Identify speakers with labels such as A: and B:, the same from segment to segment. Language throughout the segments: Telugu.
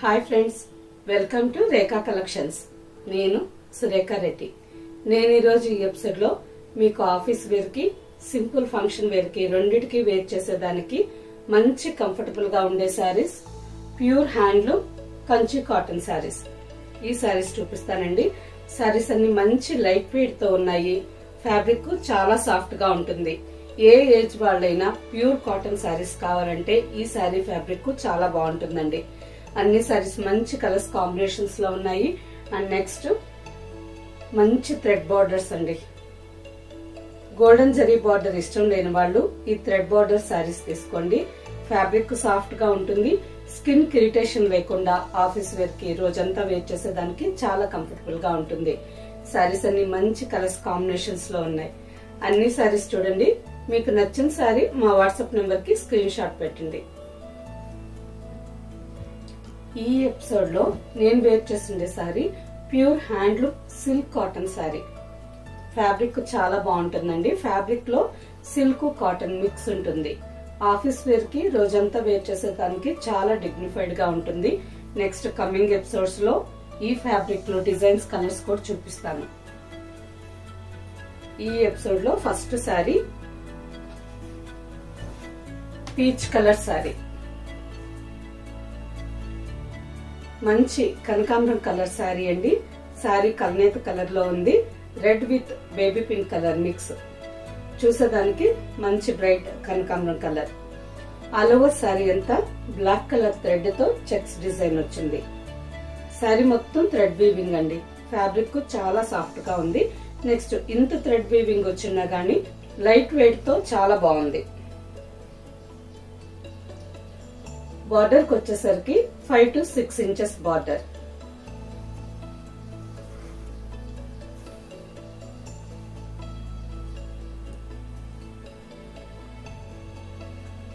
A: Hi friends, welcome to Rekha collections. నేను సురేఖ రెడ్డి. నేను ఈరోజు ఈ ఎపిసోడ్ లో మీకు ఆఫీస్ వేర్ కి, సింపుల్ ఫంక్షన్ వేర్ కి రెండిటికి వేర్ చేసేదానికి మంచి కంఫర్టబుల్ గా ఉండే saris, pure handloom Kanchi cotton saris, ఈ శారీస్ చూపిస్తానండి. శారీస్ అన్ని మంచి లైట్ వెయిట్ తో ఉన్నాయి. ఫ్యాబ్రిక్ చాలా సాఫ్ట్ గా ఉంటుంది. ఏ ఏజ్ వాళ్ళైనా ప్యూర్ కాటన్ శారీస్ కావాలంటే ఈ శారీ ఫ్యాబ్రిక్ చాలా బాగుంటుందండి. అన్ని శారీస్ మంచి కలర్స్ కాంబినేషన్స్ లో ఉన్నాయి. అండ్ నెక్స్ట్ మంచి థ్రెడ్ బార్డర్స్ అండి. గోల్డెన్ జరీ బార్డర్ ఇష్టం లేని వాళ్ళు ఈ థ్రెడ్ బార్డర్ శారీస్ తీసుకోండి. ఫ్యాబ్రిక్ సాఫ్ట్ గా ఉంటుంది. స్కిన్ ఇరిటేషన్ లేకుండా ఆఫీస్ వేర్ కి రోజంతా వేర్ చేసేదానికి చాలా కంఫర్టబుల్ గా ఉంటుంది. శారీస్ అన్ని మంచి కలర్స్ కాంబినేషన్స్ లో ఉన్నాయి. అన్ని శారీస్ చూడండి. మీకు నచ్చిన శారీ మా వాట్సాప్ నెంబర్ కి స్క్రీన్ షాట్ పెట్టండి. ఈ ఎపిసోడ్ లో నేను వేర్ చేసిండే sari pure handloom silk cotton sari. Fabric చాలా బాగుంటుందండి. ఫ్యాబ్రిక్ లో సిల్క్ కాటన్ మిక్స్ ఉంటుంది. ఆఫీస్ వేర్ కి రోజంతా వేర్ చేసేదానికి చాలా డిగ్నిఫైడ్ గా ఉంటుంది. నెక్స్ట్ కమింగ్ ఎపిసోడ్స్ లో ఈ ఫ్యాబ్రిక్ లో డిజైన్స్, కలర్స్ కూడా చూపిస్తాను. ఈ ఎపిసోడ్ లో first sari peach colour sari. మంచి కనకాంబరం కలర్ శారీ అండి. శారీ కల్నేత కలర్ లో ఉంది. Red with baby pink colour mix. చూసేదానికి మంచి బ్రైట్ కనకాంబరం కలర్. ఆల్ ఓవర్ శారీ అంతా బ్లాక్ కలర్ థ్రెడ్ తో చెక్స్ డిజైన్ వచ్చింది. శారీ మొత్తం థ్రెడ్ వీవింగ్ అండి. ఫ్యాబ్రిక్ చాలా సాఫ్ట్ గా ఉంది. నెక్స్ట్ ఇంత థ్రెడ్ వీవింగ్ వచ్చినా గానీ లైట్ వెయిట్ తో చాలా బాగుంది. బార్డర్ కి వచ్చేసరికి 5 to 6 inches border.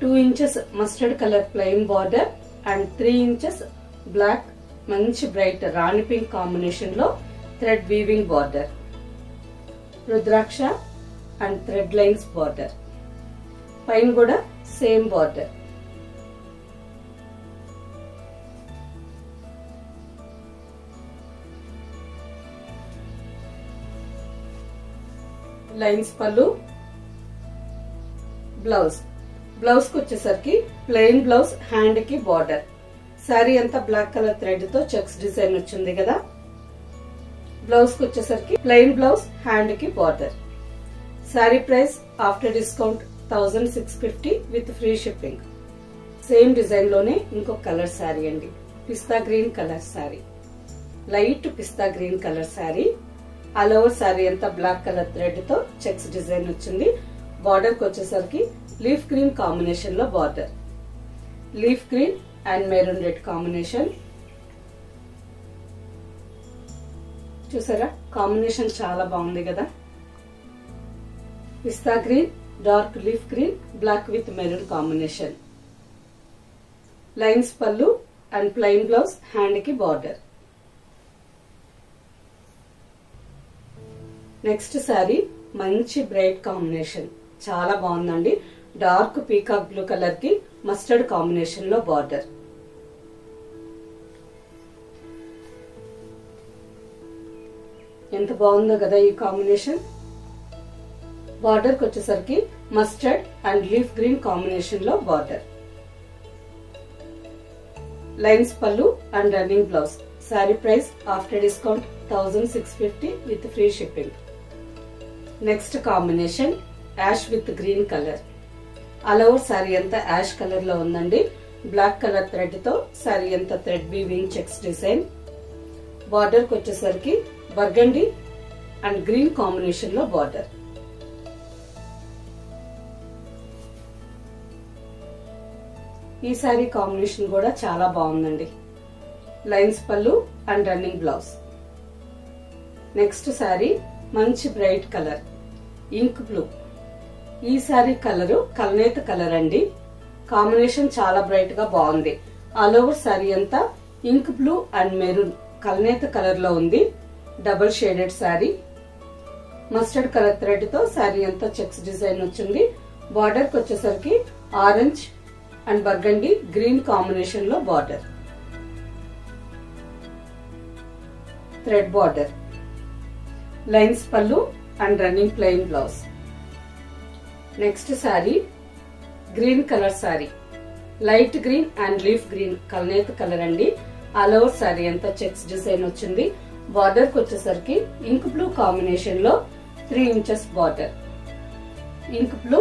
A: Two inches mustard colour plain border and 3 inches black మంచి బ్రైట్ రాణి పింక్ కాంబినేషన్ లో thread weaving border. Rudraksha and thread lines border. పైన కూడా same border. Lines pallu. Blouse. Blouse కి వచ్చేసరికి ప్లెయిన్ బ్లౌజ్, హ్యాండ్ కి బార్డర్. శారీ అంతా బ్లాక్ కలర్ థ్రెడ్ తో చెక్స్ డిజైన్ వచ్చింది కదా. బ్లౌజ్ కి వచ్చేసరికి ప్లెయిన్ బ్లౌజ్, హ్యాండ్ కి border. Sari price after discount 1650 with free shipping. Same design లోనే ఇంకొక కలర్ శారీ అండి. పిస్తా గ్రీన్ కలర్ శారీ. లైట్ పిస్తా green colour sari. All over sari అంతా బ్లాక్ కలర్ థ్రెడ్ తో చెక్స్ డిజైన్ వచ్చింది. బార్డర్ కి వచ్చేసరికి లీఫ్ గ్రీన్ కాంబినేషన్ లో border. Leaf green and maroon red combination. చూసారా కాంబినేషన్ చాలా బాగుంది కదా. పిస్తా green, dark leaf green, black with maroon combination. Lines పళ్ళు అండ్ ప్లెయిన్ బ్లౌజ్, హ్యాండ్ కి బార్డర్. నెక్స్ట్ శారీ మంచి బ్రైట్ కాంబినేషన్, చాలా బాగుందండి. డార్క్ పీకాక్ బ్లూ కలర్ కి మస్టర్డ్ కాంబినేషన్ లో బార్డర్. ఎంత బాగుందో కదా ఈ కాంబినేషన్. బార్డర్ కి వచ్చేసరికి mustard and leaf green combination లో బార్డర్. లైన్స్ పళ్ళు and running blouse. Sari price after discount 1650 with free shipping. Next combination ash with green colour. All over sari అంతా యాష్ కలర్ లో ఉందండి. బ్లాక్ కలర్ థ్రెడ్ తో శారీ అంతా thread weaving checks design. Border కి వచ్చేసరికి బర్గండి అండ్ గ్రీన్ కాంబినేషన్ లో బార్డర్. ఈ శారీ కాంబినేషన్ కూడా చాలా బాగుందండి. లైన్స్ పళ్ళు and running blouse. Next sari మంచి బ్రైట్ కలర్ ఇంక్ బ్లూ. ఈ శారీ కలరు కల్నేత కలర్ అండి. కాంబినేషన్ చాలా బ్రైట్ గా బాగుంది. ఆల్ ఓవర్ శారీ అంతా ఇంక్ బ్లూ అండ్ మెరూన్ కల్నేత కలర్ లో ఉంది. Double shaded sari. Mustard colour thread తో శారీ అంతా చెక్స్ డిజైన్ వచ్చింది. బార్డర్ కి వచ్చేసరికి orange and burgundy green combination లో బార్డర్. థ్రెడ్ బార్డర్, లైన్స్ పళ్ళు and running plain blouse. Next sari green colour sari, light green and leaf green కల్నేత కలర్ అండి. ఆల్ ఓవర్ శారీ అంతా చెక్స్ డిజైన్ వచ్చింది. బార్డర్ కి వచ్చేసరికి ఇంక్ బ్లూ కాంబినేషన్ లో 3 inches border, ink blue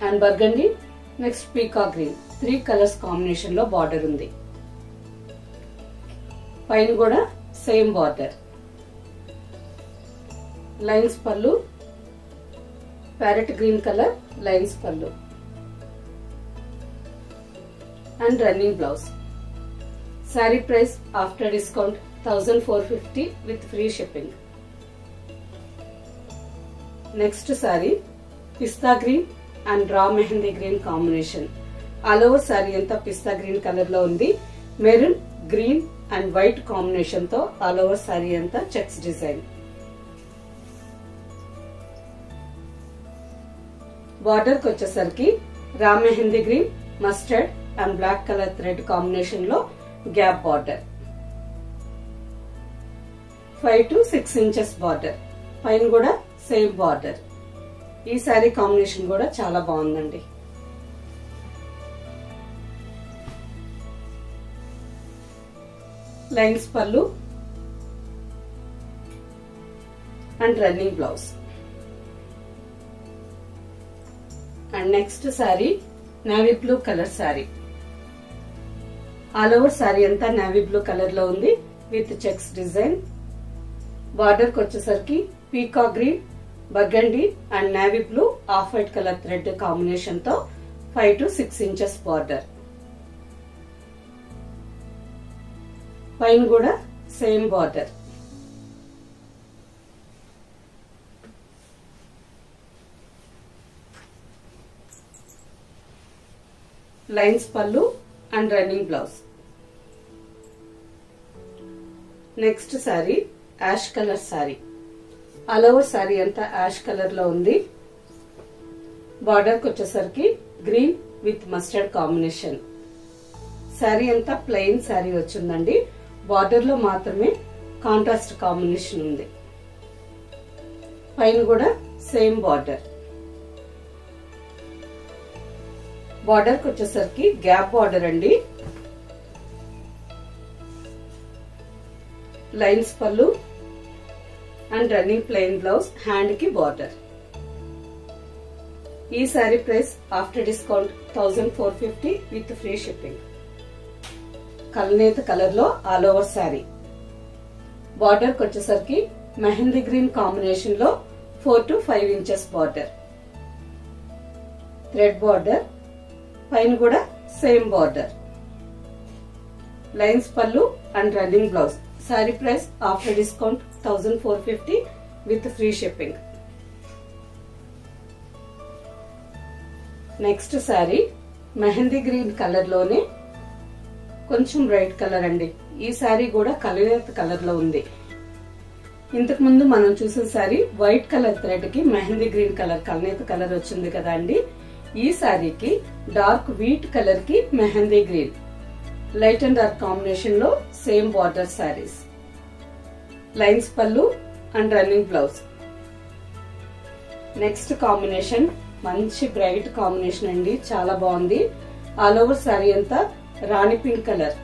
A: and burgundy, next peacock green 3 colours combination లో బార్డర్ ఉంది. పైన కూడా సేమ్ బార్డర్, లైన్స్ పళ్ళు, ప్యారెట్ గ్రీన్ కలర్ లైన్స్ పళ్ళు and running blouse. Sari price after discount 1450 with free shipping. Next sari పిస్తా green and raw mehndi green combination. All over sari అంతా పిస్తా గ్రీన్ కలర్ లో ఉంది. Maroon green and white combination తో ఆల్ ఓవర్ శారీ అంతా చెక్స్ డిజైన్. బార్డర్ కి వచ్చేసరికి raw mehndi green, mustard and black colour thread combination లో gap border, 5 to 6 inches border, పైన కూడా సేమ్ బార్డర్. ఈ శారీ కాంబినేషన్ కూడా చాలా బాగుందండి. లైన్స్ పళ్ళు and running blouse. And next sari navy blue colour sari. All over sari అంతా నేవీ బ్లూ కలర్ లో ఉంది విత్ చెక్స్ డిజైన్. బార్డర్ కి వచ్చేసరికి peacock green, burgundy and navy blue off white colour thread combination తో 5 to 6 ఇంచెస్ బార్డర్, పైన కూడా సేమ్ బార్డర్. లైన్స్ పళ్ళు and running blouse. Next sari ash colour sari. All over sari అంతా యాష్ కలర్ లో ఉంది. బార్డర్ కి వచ్చేసరికి green with mustard combination. Sari అంతా ప్లెయిన్ శారీ వచ్చిందండి. బార్డర్ లో మాత్రమే కాంట్రాస్ట్ కాంబినేషన్ ఉంది. పైన కూడా సేమ్ బార్డర్. బార్డర్ కి వచ్చేసరికి గ్యాప్ బార్డర్ అండి. లైన్స్ పళ్ళు and running plain blouse, hand కి బార్డర్. ఈ sari price after discount 1450 with free shipping. కల్నేత కలర్ లో ఆల్ ఓవర్ శారీ. బార్డర్ కి వచ్చేసరికి మెహందీ గ్రీన్ కాంబినేషన్ లో 4 to 5 inches border, thread border, పైన కూడా సేమ్ బార్డర్. లైన్స్ పళ్ళు and running blouse. Sari price after discount 1450 with free shipping. Next sari mehndi green colour లోనే కొంచెం బ్రైట్ కలర్ అండి. ఈ శారీ కూడా కల్నేత కలర్ లో ఉంది. ఇంతకు ముందు మనం చూసిన శారీ వైట్ కలర్ థ్రెడ్ కి మెహందీ గ్రీన్ కలర్ కల్నేత కలర్ వచ్చింది కదా అండి. ఈ శారీకి డార్క్ వీట్ కలర్ కి mehndi green, light and dark combination లో సేమ్ బార్డర్ శారీస్. లైన్స్ పళ్ళు and running blouse. Next combination మంచి బ్రైట్ కాంబినేషన్ అండి, చాలా బాగుంది. ఆల్ ఓవర్ శారీ అంతా రాణి పింక్ కలర్,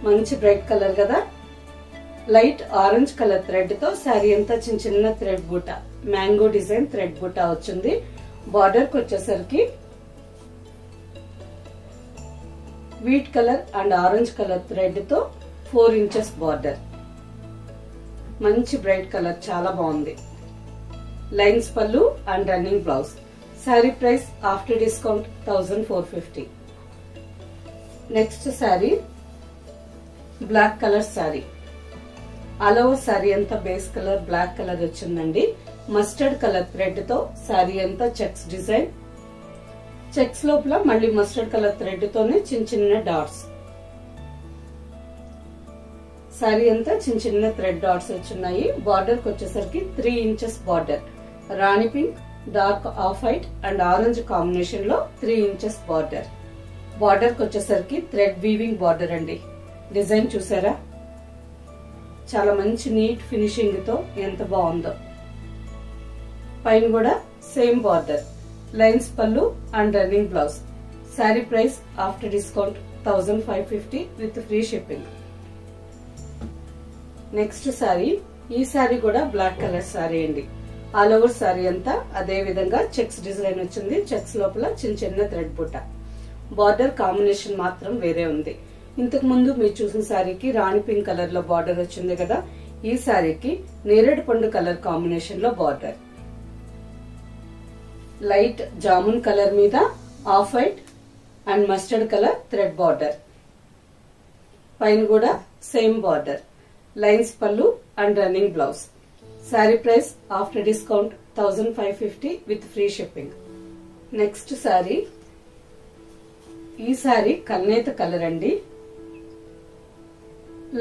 A: మంచి బ్రైట్ కలర్ కదా. లైట్ ఆరెంజ్ కలర్ థ్రెడ్ తో శారీ అంతా చిన్న చిన్న థ్రెడ్ బూటా, మ్యాంగో డిజైన్ థ్రెడ్ బూటా వచ్చింది. బార్డర్ కి వచ్చేసరికి wheat colour and orange colour thread తో 4 ఇంచెస్ బార్డర్, మంచి బ్రైట్ కలర్, చాలా బాగుంది. లైన్స్ పళ్ళు and running blouse. Sari price after discount 1450. Next sari black colour sari. All over sari అంతా బేస్ కలర్ బ్లాక్ కలర్ వచ్చిందండి. మస్టర్డ్ కలర్ థ్రెడ్ తో శారీ అంతా చెక్స్ డిజైన్. చెక్స్ లోపల మళ్ళీ మస్టర్డ్ కలర్ థ్రెడ్ తోనే చిన్న చిన్న డాట్స్. శారీ అంతా చిన్న చిన్న థ్రెడ్ డాట్స్ వచ్చున్నాయి. బార్డర్ కి వచ్చేసరికి 3 inches border, Rani pink, dark off white and orange combination లో 3 ఇంచెస్ బార్డర్. బార్డర్ కి వచ్చేసరికి థ్రెడ్ వీవింగ్ బార్డర్ అండి. డిజైన్ చూసారా, చాలా మంచి నీట్ ఫినిషింగ్ తో ఎంత బాగుందో. పైన కూడా సేమ్ బార్డర్, లైన్స్ పళ్ళు and running blouse. Sari price after discount 1550 with free shipping. Next sari, ఈ శారీ కూడా బ్లాక్ కలర్ శారీ అండి. ఆల్ ఓవర్ శారీ అంతా అదే విధంగా చెక్స్ డిజైన్ వచ్చింది. చెక్స్ లోపల చిన్న చిన్న థ్రెడ్ బుట్ట. బార్డర్ కాంబినేషన్ మాత్రం వేరే ఉంది. ఇంతకు ముందు మీరు చూసిన శారీకి రాణి పింక్ కలర్ లో బార్డర్ వచ్చింది కదా, ఈ శారీకి నేరేడు పండు కలర్ కాంబినేషన్ లో బార్డర్. లైట్ జామున్ కలర్ మీద off white and mustard colour thread border. పైన కూడా సేమ్ బార్డర్, లైన్స్ పళ్ళు and running blouse. Sari price after discount 1550 with free shipping. Next sari, ఈ శారీ కల్నేత కలర్ అండి.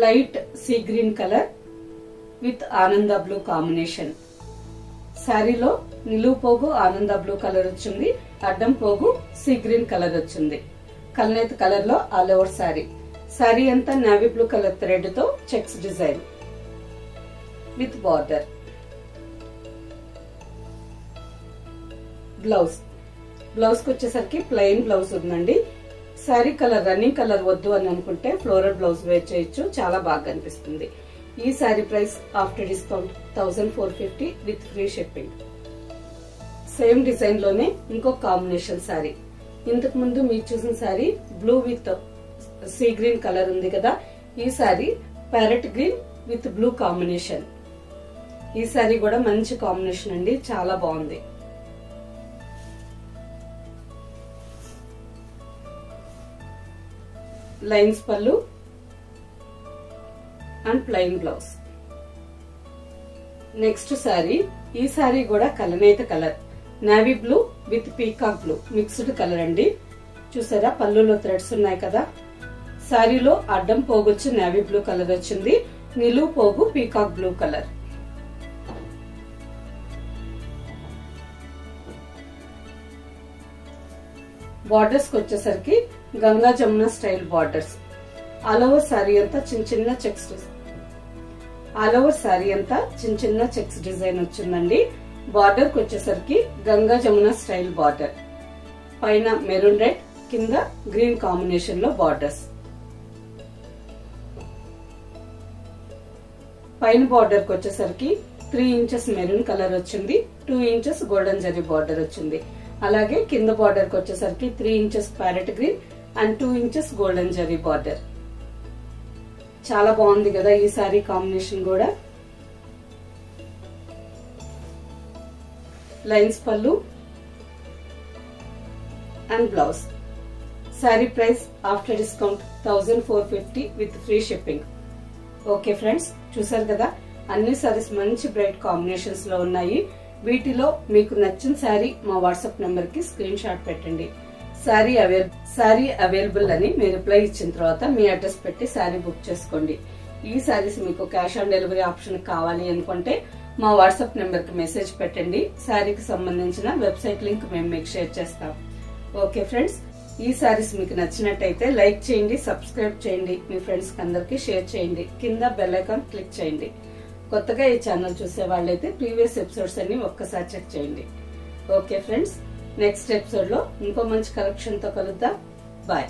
A: Light sea green colour with ఆనంద బ్లూ కాంబినేషన్. శారీలో నిలువు పోగు ఆనంద బ్లూ కలర్ వచ్చింది, అడ్డం పోగు సీ గ్రీన్ కలర్ వచ్చింది. కల్నేత కలర్ లో ఆల్ ఓవర్ శారీ. శారీ అంతా నేవీ బ్లూ కలర్ థ్రెడ్ తో checks design with border. Blouse, blouse కి వచ్చేసరికి ప్లెయిన్ బ్లౌజ్ ఉందండి. శారీ కలర్ రన్నింగ్ కలర్ వద్దు అని అనుకుంటే ఫ్లోరల్ బ్లౌజ్ వేర్ చేయొచ్చు, చాలా బాగా కనిపిస్తుంది. ఈ sari price after discount 1450 with free shipping. Same design లోనే ఇంకొక కాంబినేషన్ శారీ. ఇంతకు ముందు మీరు చూసిన sari blue with sea green colour ఉంది కదా, ఈ sari parrot green with blue combination. ఈ శారీ కూడా మంచి కాంబినేషన్ అండి, చాలా బాగుంది. లైన్స్ పళ్ళు and plain blouse. Next sari, ఈ శారీ కూడా కలనేత colour, navy blue with peacock blue mixed colour అండి. చూసారా పళ్ళులో థ్రెడ్స్ ఉన్నాయి కదా. శారీలో అడ్డం పోగొచ్చి నేవీ బ్లూ కలర్ వచ్చింది, నిలువు పోగు పీకాక్ బ్లూ కలర్. బార్డర్స్ కి వచ్చేసరికి Ganga Jamuna style borders. All over sari అంతా చిన్న చిన్న చెక్స్, ఆల్ ఓవర్ శారీ అంతా చిన్న చిన్న చెక్స్ డిజైన్ వచ్చిందండి. బార్డర్ కి వచ్చేసరికి గంగా జమున స్టైల్ బార్డర్. పైన మెరూన్ రెడ్, కింద గ్రీన్ కాంబినేషన్ లో బార్డర్స్. పైన బార్డర్ కి వచ్చేసరికి 3 ఇంచెస్ మెరూన్ కలర్ వచ్చింది, 2 ఇంచెస్ గోల్డెన్ జరీ బార్డర్ వచ్చింది. అలాగే కింద బార్డర్ కి వచ్చేసరికి 3 inches parrot green and 2 inches golden zari border. చాలా బాగుంది కదా ఈ సారీ కాంబినేషన్ కూడా. లైన్స్ పళ్ళు and blouse. Sari price after discount 1450 with free shipping. Okay friends, చూసారు కదా అన్ని సారీస్ మంచి బ్రైట్ కాంబినేషన్స్ లో ఉన్నాయి. వీటిలో మీకు నచ్చిన శారీ మా వాట్సాప్ నెంబర్ కి స్క్రీన్ షాట్ పెట్టండి. శారీ అవైలబుల్ అని మీరు రిప్లై ఇచ్చిన తర్వాత మీ అడ్రస్ పెట్టి శారీ బుక్ చేసుకోండి. ఈ శారీస్ మీకు క్యాష్ ఆన్ డెలివరీ ఆప్షన్ కావాలి అనుకుంటే మా వాట్సాప్ నెంబర్ కి మెసేజ్ పెట్టండి. శారీకి సంబంధించిన వెబ్సైట్ లింక్ మేము మీకు షేర్ చేస్తాం. ఓకే ఫ్రెండ్స్, ఈ శారీస్ మీకు నచ్చినట్టయితే లైక్ చేయండి, సబ్స్క్రైబ్ చేయండి, మీ ఫ్రెండ్స్ కి అందరికి షేర్ చేయండి, కింద బెల్ ఐకాన్ క్లిక్ చేయండి. కొత్తగా ఈ ఛానల్ చూసే వాళ్ళైతే ప్రీవియస్ ఎపిసోడ్స్ అన్ని ఒక్కసారి చెక్ చేయండి. ఓకే ఫ్రెండ్స్, నెక్స్ట్ ఎపిసోడ్ లో ఇంకో మంచి కలెక్షన్ తో కలుద్దాం. బాయ్.